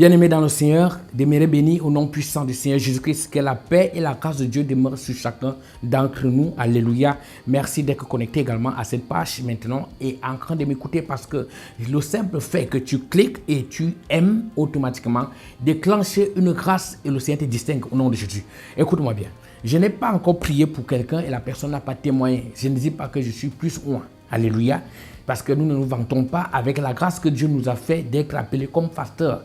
Bien-aimés dans le Seigneur, demeurez bénis au nom puissant du Seigneur Jésus-Christ, que la paix et la grâce de Dieu demeurent sur chacun d'entre nous. Alléluia. Merci d'être connecté également à cette page maintenant et en train de m'écouter parce que le simple fait que tu cliques et tu aimes automatiquement déclenche une grâce et le Seigneur te distingue au nom de Jésus. Écoute-moi bien. Je n'ai pas encore prié pour quelqu'un et la personne n'a pas témoigné. Je ne dis pas que je suis plus ou moins. Alléluia. Parce que nous ne nous vantons pas avec la grâce que Dieu nous a fait d'être appelés comme pasteurs.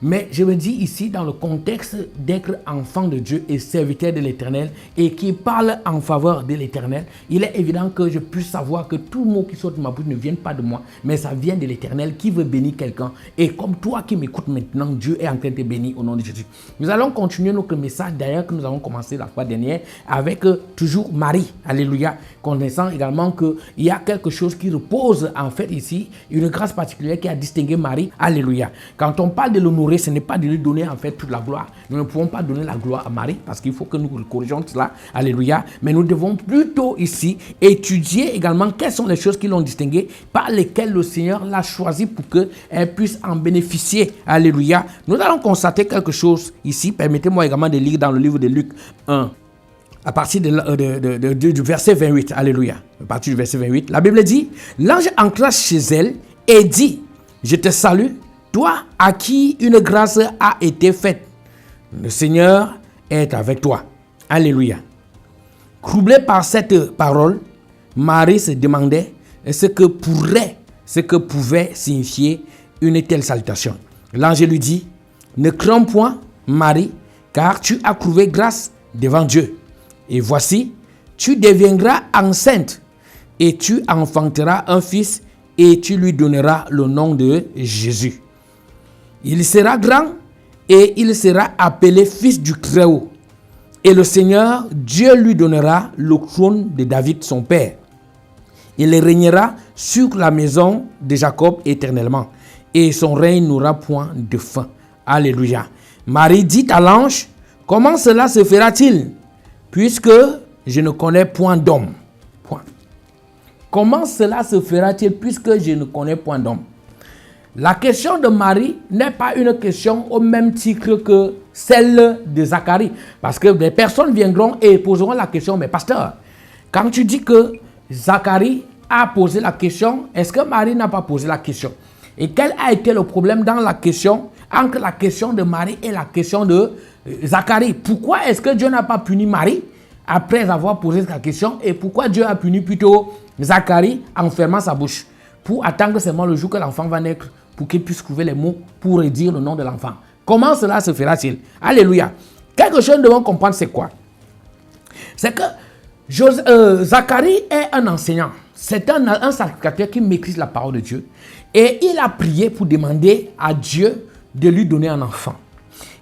Mais je me dis ici dans le contexte d'être enfant de Dieu et serviteur de l'Éternel et qui parle en faveur de l'Éternel, il est évident que je puisse savoir que tout mot qui sort de ma bouche ne vient pas de moi, mais ça vient de l'Éternel qui veut bénir quelqu'un. Et comme toi qui m'écoutes maintenant, Dieu est en train de te bénir au nom de Jésus. Nous allons continuer notre message d'ailleurs que nous avons commencé la fois dernière avec toujours Marie. Alléluia. Connaissant également qu'il y a quelque chose qui repose en fait ici, une grâce particulière qui a distingué Marie. Alléluia. Quand on parle de l'honorer, ce n'est pas de lui donner en fait toute la gloire. Nous ne pouvons pas donner la gloire à Marie parce qu'il faut que nous corrigeons cela. Alléluia. Mais nous devons plutôt ici étudier également quelles sont les choses qui l'ont distinguée, par lesquelles le Seigneur l'a choisie pour qu'elle puisse en bénéficier. Alléluia. Nous allons constater quelque chose ici. Permettez-moi également de lire dans le livre de Luc 1. À partir du verset 28, alléluia, à partir du verset 28, la Bible dit, l'ange entra chez elle et dit, je te salue, toi à qui une grâce a été faite. Le Seigneur est avec toi. Alléluia. Troublée par cette parole, Marie se demandait ce que pouvait signifier une telle salutation. L'ange lui dit, ne crains point, Marie, car tu as trouvé grâce devant Dieu. Et voici, tu deviendras enceinte et tu enfanteras un fils et tu lui donneras le nom de Jésus. Il sera grand et il sera appelé fils du Très-Haut. Et le Seigneur, Dieu lui donnera le trône de David, son père. Il régnera sur la maison de Jacob éternellement et son règne n'aura point de fin. Alléluia. Marie dit à l'ange, comment cela se fera-t-il? Puisque je ne connais point d'homme. Point. Comment cela se fera-t-il puisque je ne connais point d'homme? La question de Marie n'est pas une question au même titre que celle de Zacharie. Parce que des personnes viendront et poseront la question, mais pasteur, quand tu dis que Zacharie a posé la question, est-ce que Marie n'a pas posé la question? Et quel a été le problème dans la question, entre la question de Marie et la question de Zacharie? Pourquoi est-ce que Dieu n'a pas puni Marie après avoir posé la question et pourquoi Dieu a puni plutôt Zacharie en fermant sa bouche pour attendre seulement le jour que l'enfant va naître pour qu'il puisse trouver les mots pour redire le nom de l'enfant? Comment cela se fera-t-il? Alléluia. Quelque chose que nous devons comprendre, c'est quoi? C'est que Zacharie est un enseignant. C'est un sacrificateur qui maîtrise la parole de Dieu et il a prié pour demander à Dieu de lui donner un enfant.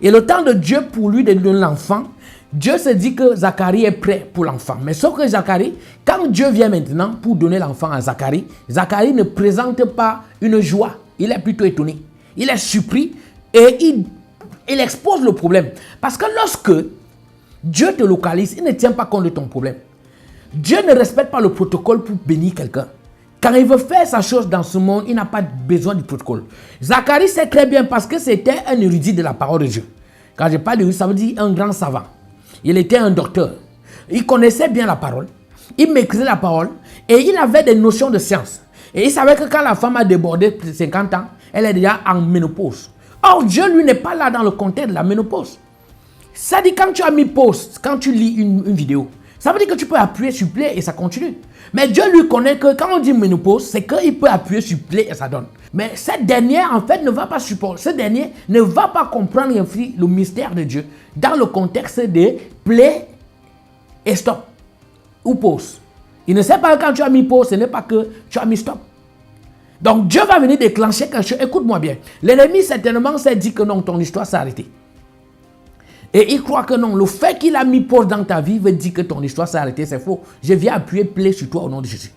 Et le temps de Dieu pour lui de lui donner l'enfant, Dieu se dit que Zacharie est prêt pour l'enfant. Mais sauf que Zacharie, quand Dieu vient maintenant pour donner l'enfant à Zacharie, Zacharie ne présente pas une joie. Il est plutôt étonné. Il est surpris et il expose le problème. Parce que lorsque Dieu te localise, il ne tient pas compte de ton problème. Dieu ne respecte pas le protocole pour bénir quelqu'un. Quand il veut faire sa chose dans ce monde, il n'a pas besoin du protocole. Zacharie sait très bien parce que c'était un érudit de la parole de Dieu. Quand je parle d'érudit, ça veut dire un grand savant. Il était un docteur. Il connaissait bien la parole. Il maîtrisait la parole. Et il avait des notions de science. Et il savait que quand la femme a débordé de 50 ans, elle est déjà en ménopause. Or, Dieu, lui, n'est pas là dans le contexte de la ménopause. Ça dit quand tu as mis pause, quand tu lis une vidéo, ça veut dire que tu peux appuyer sur play et ça continue. Mais Dieu lui connaît que quand on dit ménopause, c'est qu'il peut appuyer sur play et ça donne. Mais cette dernière, en fait, ne va pas supporter. Cette dernière ne va pas comprendre le mystère de Dieu dans le contexte de play et stop ou pause. Il ne sait pas que quand tu as mis pause, ce n'est pas que tu as mis stop. Donc Dieu va venir déclencher quelque chose. Écoute-moi bien. L'ennemi certainement s'est dit que non, ton histoire s'est arrêtée. Et il croit que non, le fait qu'il a mis pause dans ta vie veut dire que ton histoire s'est arrêtée, c'est faux. Je viens appuyer play sur toi au nom de Jésus.